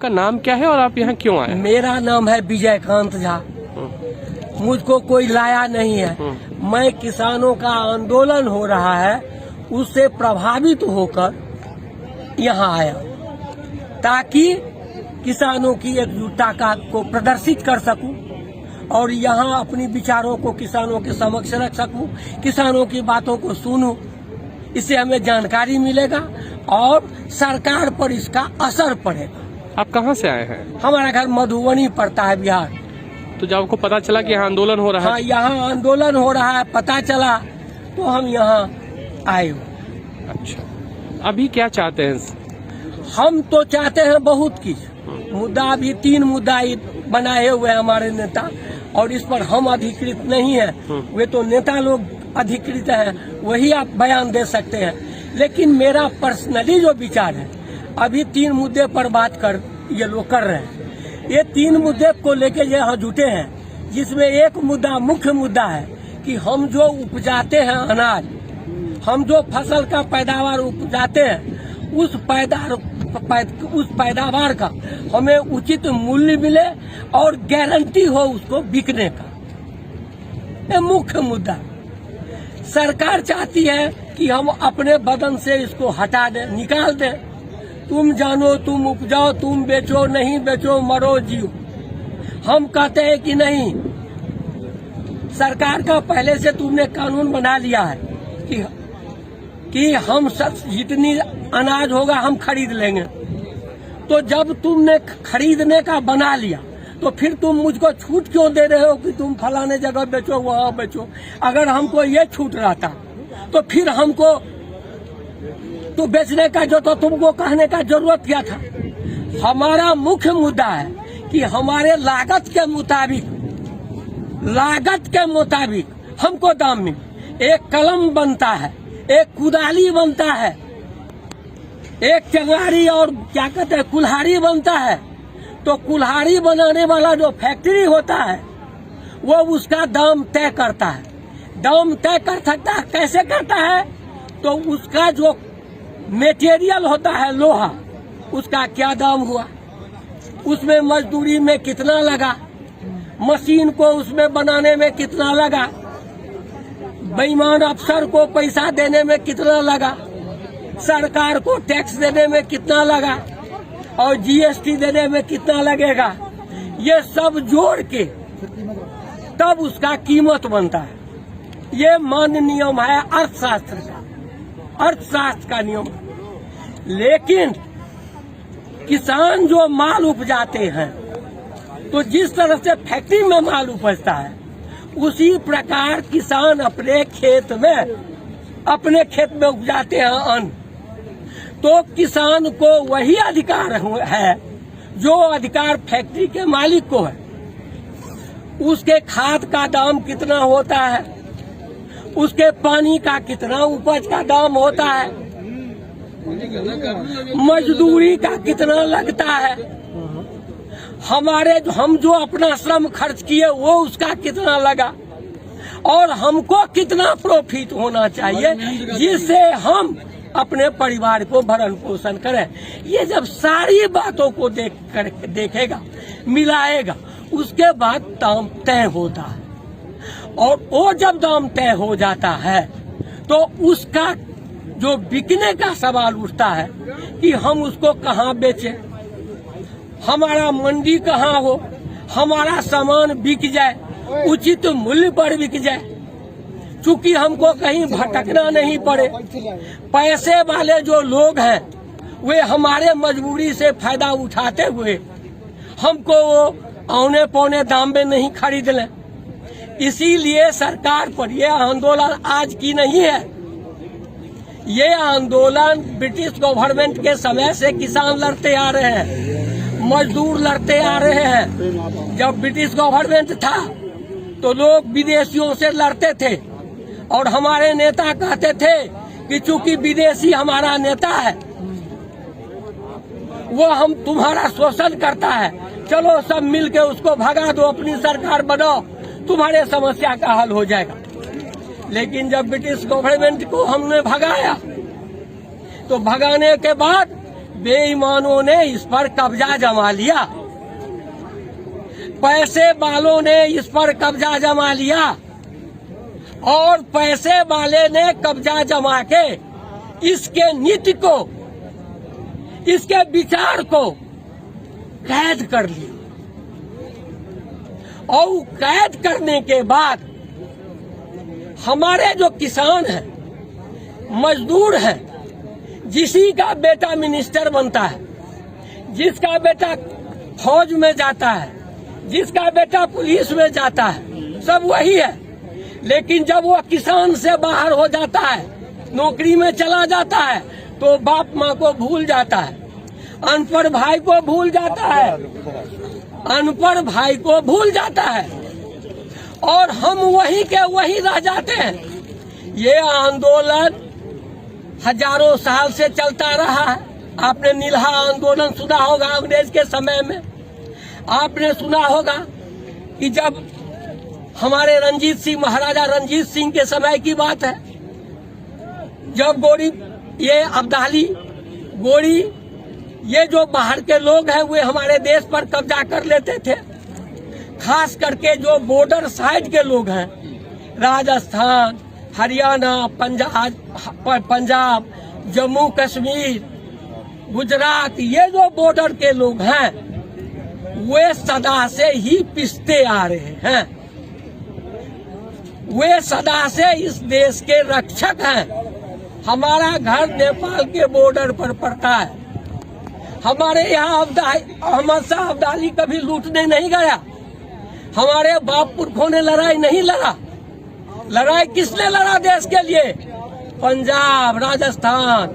आपका नाम क्या है और आप यहाँ क्यों आए? मेरा नाम है विजयकांत झा। मुझको कोई लाया नहीं है। मैं किसानों का आंदोलन हो रहा है उससे प्रभावित होकर यहाँ आया ताकि किसानों की एकजुटता को प्रदर्शित कर सकूं और यहाँ अपनी विचारों को किसानों के समक्ष रख सकूं, किसानों की बातों को सुनूं। इससे हमें जानकारी मिलेगा और सरकार पर इसका असर पड़ेगा। आप कहाँ से आए हैं? हमारा घर मधुबनी पड़ता है, बिहार। तो जब आपको पता चला कि यहाँ आंदोलन हो रहा है? हाँ, यहाँ आंदोलन हो रहा है पता चला तो हम यहाँ आए। अच्छा, अभी क्या चाहते हैं? हम तो चाहते हैं बहुत कुछ मुद्दा, अभी 3 मुद्दा बनाए हुए हैं हमारे नेता और इस पर हम अधिकृत नहीं है। वे तो नेता लोग अधिकृत हैं, वही आप बयान दे सकते हैं। लेकिन मेरा पर्सनली जो विचार है, अभी 3 मुद्दे पर बात ये लोग कर रहे हैं। ये 3 मुद्दे को लेके यहाँ जुटे हैं, जिसमें एक मुद्दा मुख्य मुद्दा है कि हम जो उपजाते हैं अनाज, हम जो फसल का पैदावार उपजाते हैं उस पैदावार का हमें उचित मूल्य मिले और गारंटी हो उसको बिकने का। ये मुख्य मुद्दा। सरकार चाहती है कि हम अपने बदन से इसको हटा दें, निकाल दें। तुम जानो, तुम उपजाओ, तुम बेचो, नहीं बेचो, मरो जियो। हम कहते हैं कि नहीं, सरकार का पहले से तुमने कानून बना लिया है कि हम जितनी अनाज होगा हम खरीद लेंगे। तो जब तुमने खरीदने का बना लिया तो फिर तुम मुझको छूट क्यों दे रहे हो कि तुम फलाने जगह बेचो, वहाँ बेचो? अगर हमको ये छूट रहता तो फिर हमको तो बेचने का जो, तो तुमको कहने का जरूरत क्या था? हमारा मुख्य मुद्दा है कि हमारे लागत के मुताबिक हमको दाम मिले। एक कलम बनता है, एक कुदाली बनता है, एक चंगारी और क्या कहते हैं कुल्हाड़ी बनता है। तो कुल्हाड़ी बनाने वाला जो फैक्ट्री होता है वो उसका दाम तय करता है। दाम तय कर सकता है, कैसे करता है? तो उसका जो मेटेरियल होता है लोहा, उसका क्या दाम हुआ, उसमें मजदूरी में कितना लगा, मशीन को उसमें बनाने में कितना लगा, बेईमान अफसर को पैसा देने में कितना लगा, सरकार को टैक्स देने में कितना लगा और जीएसटी देने में कितना लगेगा, ये सब जोड़ के तब उसका कीमत बनता है। ये मान्य नियम है अर्थशास्त्र का नियम। लेकिन किसान जो माल उपजाते हैं तो जिस तरह से फैक्ट्री में माल उपजता है उसी प्रकार किसान अपने खेत में उपजाते हैं अन्न। तो किसान को वही अधिकार है जो अधिकार फैक्ट्री के मालिक को है। उसके खाद का दाम कितना होता है, उसके पानी का कितना उपज का दाम होता है, मजदूरी का कितना लगता है, हम जो अपना श्रम खर्च किए वो उसका कितना लगा और हमको कितना प्रॉफिट होना चाहिए जिससे हम अपने परिवार को भरण पोषण करें। ये जब सारी बातों को देखेगा, मिलाएगा, उसके बाद दाम तय होता है। और वो जब दाम तय हो जाता है तो उसका जो बिकने का सवाल उठता है कि हम उसको कहाँ बेचें, हमारा मंडी कहाँ हो, हमारा सामान बिक जाए, उचित मूल्य पर बिक जाए, चूंकि हमको कहीं भटकना नहीं पड़े। पैसे वाले जो लोग हैं वे हमारे मजबूरी से फायदा उठाते हुए हमको वो औने पौने दाम में नहीं खरीद लें। इसीलिए सरकार पर यह आंदोलन आज की नहीं है। ये आंदोलन ब्रिटिश गवर्नमेंट के समय से किसान लड़ते आ रहे हैं, मजदूर लड़ते आ रहे हैं। जब ब्रिटिश गवर्नमेंट था तो लोग विदेशियों से लड़ते थे और हमारे नेता कहते थे कि चूंकि विदेशी हमारा नेता है वो हम तुम्हारा शोषण करता है, चलो सब मिलके उसको भगा दो, अपनी सरकार बनाओ, तुम्हारे समस्या का हल हो जाएगा। लेकिन जब ब्रिटिश गवर्नमेंट को हमने भगाया तो भगाने के बाद बेईमानों ने इस पर कब्जा जमा लिया, पैसे वालों ने इस पर कब्जा जमा लिया और पैसे वाले ने कब्जा जमा के इसके नीति को, इसके विचार को कैद कर लिया। और कैद करने के बाद हमारे जो किसान हैं, मजदूर हैं, जिसी का बेटा मिनिस्टर बनता है, जिसका बेटा फौज में जाता है, जिसका बेटा पुलिस में जाता है, सब वही है। लेकिन जब वो किसान से बाहर हो जाता है, नौकरी में चला जाता है, तो बाप माँ को भूल जाता है, अनपढ़ भाई को भूल जाता है, अनपढ़ भाई को भूल जाता है और हम वही के वही रह जाते हैं। ये आंदोलन हजारों साल से चलता रहा है। आपने नीलहा आंदोलन सुना होगा अंग्रेज के समय में। आपने सुना होगा कि जब हमारे रंजीत सिंह, महाराजा रंजीत सिंह के समय की बात है, जब गोरी, ये अब्दाली, गोरी, ये जो बाहर के लोग हैं वे हमारे देश पर कब्जा कर लेते थे। खास करके जो बॉर्डर साइड के लोग हैं, राजस्थान, हरियाणा, पंजाब, जम्मू कश्मीर, गुजरात, ये जो बॉर्डर के लोग हैं वे सदा से ही पिसते आ रहे हैं। वे सदा से इस देश के रक्षक हैं। हमारा घर नेपाल के बॉर्डर पर पड़ता है। हमारे यहाँ अहमद शाह अब्दाली कभी लूटने नहीं गया। हमारे बाप पुरखों ने लड़ाई नहीं लड़ा। लड़ाई किसने लड़ा देश के लिए? पंजाब, राजस्थान,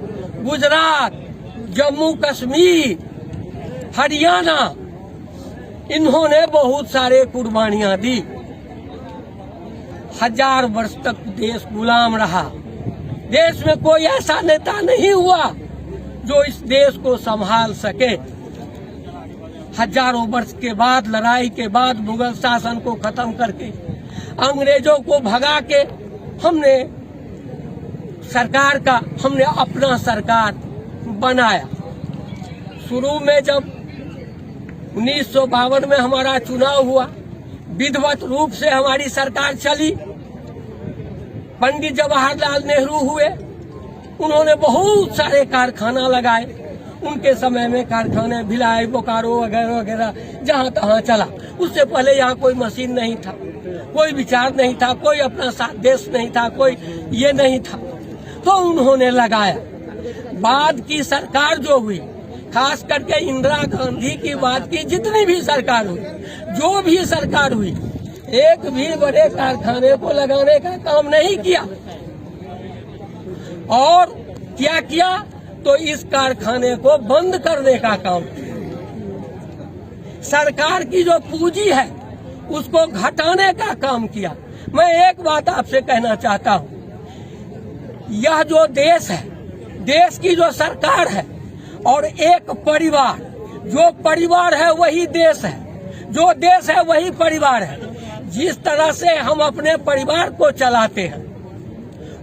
गुजरात, जम्मू कश्मीर, हरियाणा, इन्होंने बहुत सारे कुर्बानियां दी। 1000 वर्ष तक देश गुलाम रहा। देश में कोई ऐसा नेता नहीं हुआ जो इस देश को संभाल सके। हजारों वर्ष के बाद, लड़ाई के बाद, मुगल शासन को खत्म करके, अंग्रेजों को भगा के हमने अपना सरकार बनाया। शुरू में जब 1952 में हमारा चुनाव हुआ, विधिवत रूप से हमारी सरकार चली। पंडित जवाहरलाल नेहरू हुए, उन्होंने बहुत सारे कारखाना लगाए। उनके समय में कारखाने भिलाई, बोकारो वगैरह वगैरह जहाँ तहाँ चला। उससे पहले यहाँ कोई मशीन नहीं था, कोई विचार नहीं था, कोई अपना देश नहीं था, कोई ये नहीं था, तो उन्होंने लगाया। बाद की सरकार जो हुई, खास करके इंदिरा गांधी की बात की, जितनी भी सरकार हुई, जो भी सरकार हुई, एक भी बड़े कारखाने को लगाने का काम नहीं किया। और क्या किया? तो इस कारखाने को बंद करने का काम किया। सरकार की जो पूंजी है उसको घटाने का काम किया। मैं एक बात आपसे कहना चाहता हूँ, यह जो देश है, देश की जो सरकार है और एक परिवार, जो परिवार है वही देश है, जो देश है वही परिवार है। जिस तरह से हम अपने परिवार को चलाते हैं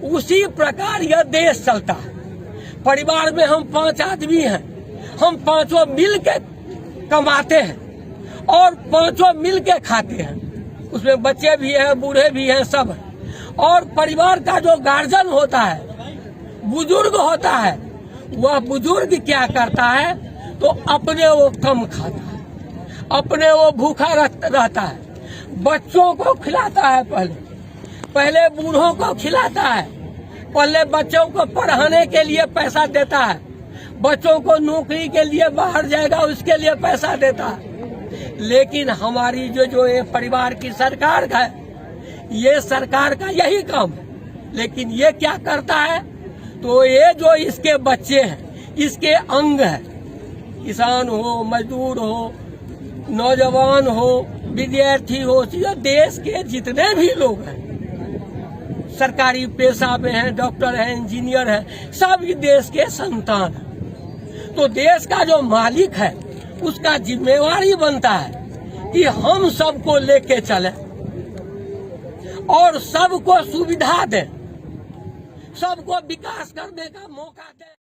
उसी प्रकार यह देश चलता है। परिवार में हम 5 आदमी हैं, हम पांचों मिल के कमाते हैं और पांचों मिल के खाते हैं। उसमें बच्चे भी हैं, बूढ़े भी हैं, सब हैं। और परिवार का जो गार्जियन होता है, बुजुर्ग होता है, वह बुजुर्ग क्या करता है? तो अपने वो कम खाता है, अपने वो भूखा रहता है, बच्चों को खिलाता है, पहले बूढ़ों को खिलाता है, पहले बच्चों को पढ़ाने के लिए पैसा देता है, बच्चों को नौकरी के लिए बाहर जाएगा उसके लिए पैसा देता है। लेकिन हमारी जो ये परिवार की सरकार है, ये सरकार का यही काम है। लेकिन ये क्या करता है? तो ये जो इसके बच्चे हैं, इसके अंग हैं, किसान हो, मजदूर हो, नौजवान हो, विद्यार्थी हो, देश के जितने भी लोग हैं, सरकारी पेशा में हैं, डॉक्टर हैं, इंजीनियर हैं, सब देश के संतान हैं। तो देश का जो मालिक है उसका जिम्मेवारी बनता है कि हम सबको लेके चलें और सबको सुविधा दें, सबको विकास करने का मौका दें।